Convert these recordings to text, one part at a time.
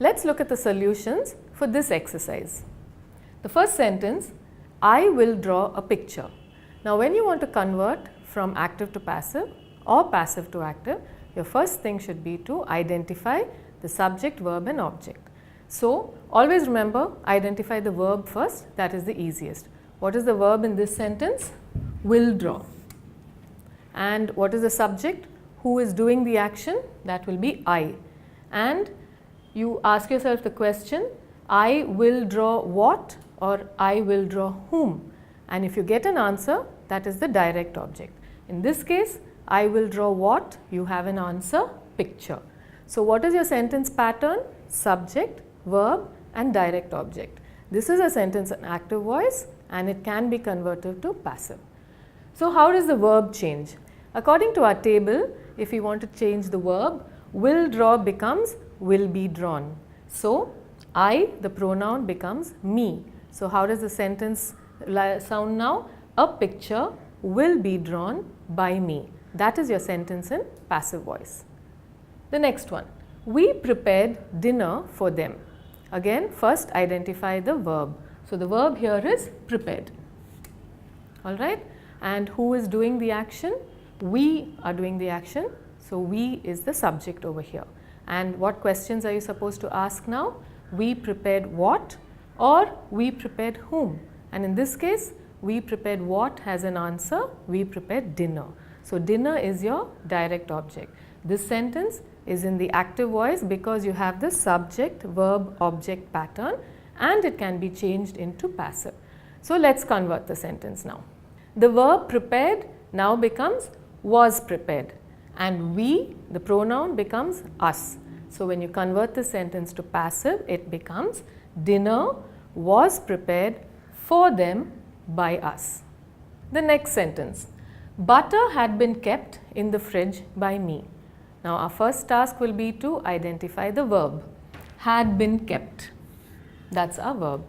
Let's look at the solutions for this exercise. The first sentence, I will draw a picture. Now when you want to convert from active to passive or passive to active, your first thing should be to identify the subject, verb and object. So always remember, identify the verb first, that is the easiest. What is the verb in this sentence? Will draw. And what is the subject? Who is doing the action? That will be I. And you ask yourself the question, I will draw what or I will draw whom? And if you get an answer, that is the direct object. In this case, I will draw what? You have an answer, picture. So what is your sentence pattern? Subject, verb and direct object. This is a sentence in active voice and it can be converted to passive. So how does the verb change? According to our table, if we want to change the verb, will draw becomes will be drawn. So I, the pronoun, becomes me. So how does the sentence sound now? A picture will be drawn by me. That is your sentence in passive voice. The next one, we prepared dinner for them. Again, first identify the verb. So the verb here is prepared. Alright, and who is doing the action? We are doing the action. So we is the subject over here. And what questions are you supposed to ask now? We prepared what or we prepared whom? And in this case, we prepared what has an answer, we prepared dinner. So dinner is your direct object. This sentence is in the active voice because you have the subject, verb, object pattern and it can be changed into passive. So let's convert the sentence now. The verb prepared now becomes was prepared and we, the pronoun, becomes us. So when you convert the sentence to passive, it becomes dinner was prepared for them by us. The next sentence, butter had been kept in the fridge by me. Now our first task will be to identify the verb, had been kept. That's our verb.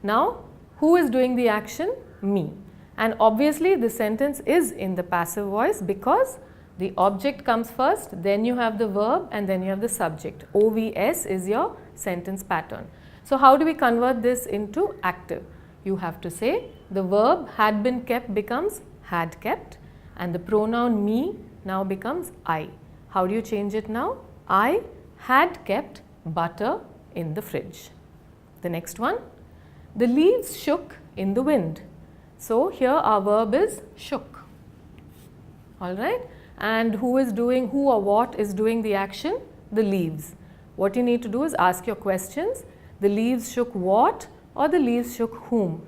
Now who is doing the action? Me. And obviously the sentence is in the passive voice because the object comes first, then you have the verb and then you have the subject. OVS is your sentence pattern. So how do we convert this into active? You have to say the verb had been kept becomes had kept and the pronoun me now becomes I. How do you change it now? I had kept butter in the fridge. The next one, the leaves shook in the wind. So here our verb is shook. Alright, and who or what is doing the action? The leaves. What you need to do is ask your questions. The leaves shook what or the leaves shook whom?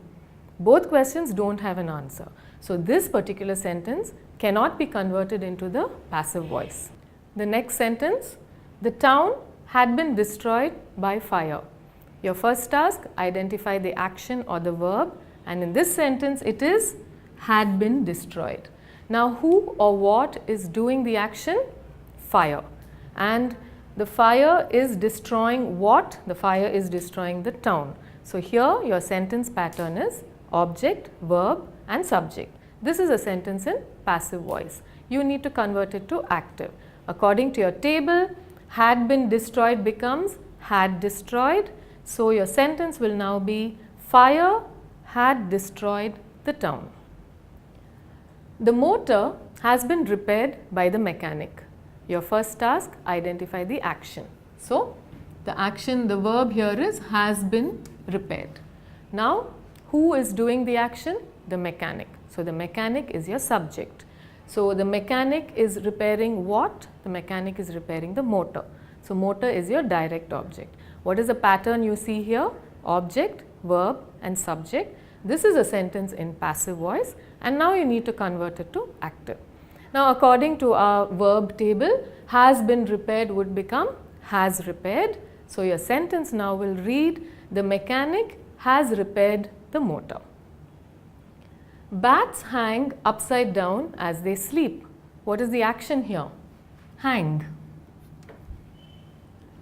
Both questions don't have an answer. So this particular sentence cannot be converted into the passive voice. The next sentence, the town had been destroyed by fire. Your first task, identify the action or the verb, and in this sentence it is had been destroyed. Now who or what is doing the action? Fire. And the fire is destroying what? The fire is destroying the town. So here your sentence pattern is object, verb and subject. This is a sentence in passive voice. You need to convert it to active. According to your table, had been destroyed becomes had destroyed. So your sentence will now be fire had destroyed the town. The motor has been repaired by the mechanic. Your first task, identify the action. So the action, the verb here is has been repaired. Now who is doing the action? The mechanic. So the mechanic is your subject. So the mechanic is repairing what? The mechanic is repairing the motor. So motor is your direct object. What is the pattern you see here? Object, verb and subject. This is a sentence in passive voice and now you need to convert it to active. Now according to our verb table, has been repaired would become has repaired. So your sentence now will read, the mechanic has repaired the motor. Bats hang upside down as they sleep. What is the action here? Hang.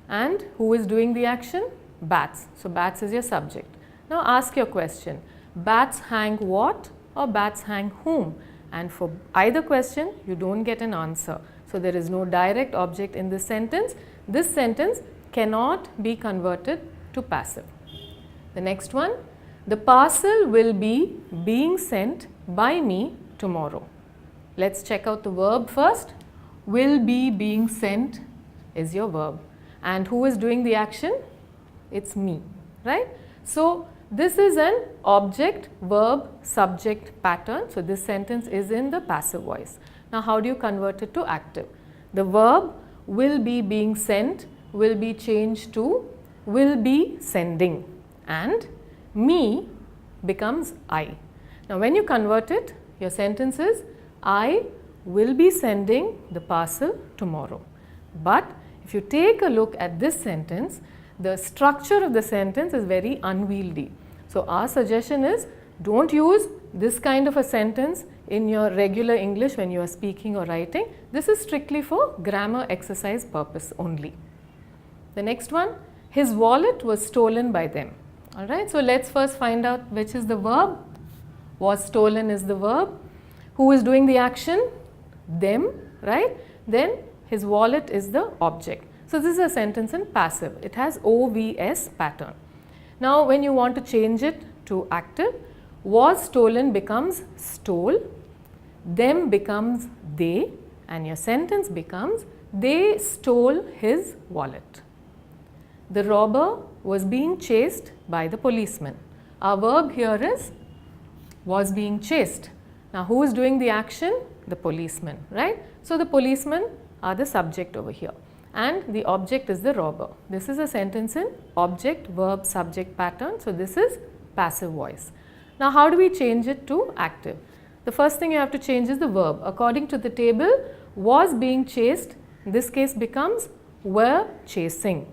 And who is doing the action? Bats. So bats is your subject. Now ask your question. Bats hang what or bats hang whom? And for either question, you don't get an answer. So there is no direct object in this sentence. This sentence cannot be converted to passive. The next one, the parcel will be being sent by me tomorrow. Let's check out the verb first. Will be being sent is your verb. And who is doing the action? It's me, right? So this is an object, verb, subject pattern. So this sentence is in the passive voice. Now how do you convert it to active? The verb will be being sent will be changed to will be sending, and me becomes I. Now when you convert it, your sentence is I will be sending the parcel tomorrow. But if you take a look at this sentence, the structure of the sentence is very unwieldy. So our suggestion is, don't use this kind of a sentence in your regular English when you are speaking or writing. This is strictly for grammar exercise purpose only. The next one, his wallet was stolen by them. Alright, so let's first find out which is the verb. Was stolen is the verb. Who is doing the action? Them, right? Then his wallet is the object. So this is a sentence in passive. It has OVS pattern. Now when you want to change it to active, was stolen becomes stole, them becomes they, and your sentence becomes they stole his wallet. The robber was being chased by the policeman. Our verb here is was being chased. Now who is doing the action? The policeman, right? So the policemen are the subject over here, and the object is the robber. This is a sentence in object, verb, subject pattern. So this is passive voice. Now how do we change it to active? The first thing you have to change is the verb. According to the table, was being chased, in this case becomes were chasing,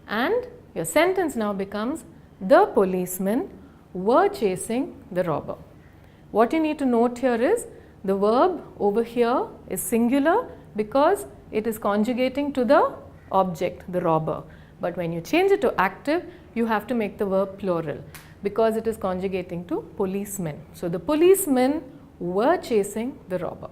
and your sentence now becomes the policemen were chasing the robber. What you need to note here is the verb over here is singular because it is conjugating to the object, the robber. But when you change it to active, you have to make the verb plural because it is conjugating to policemen. So the policemen were chasing the robber.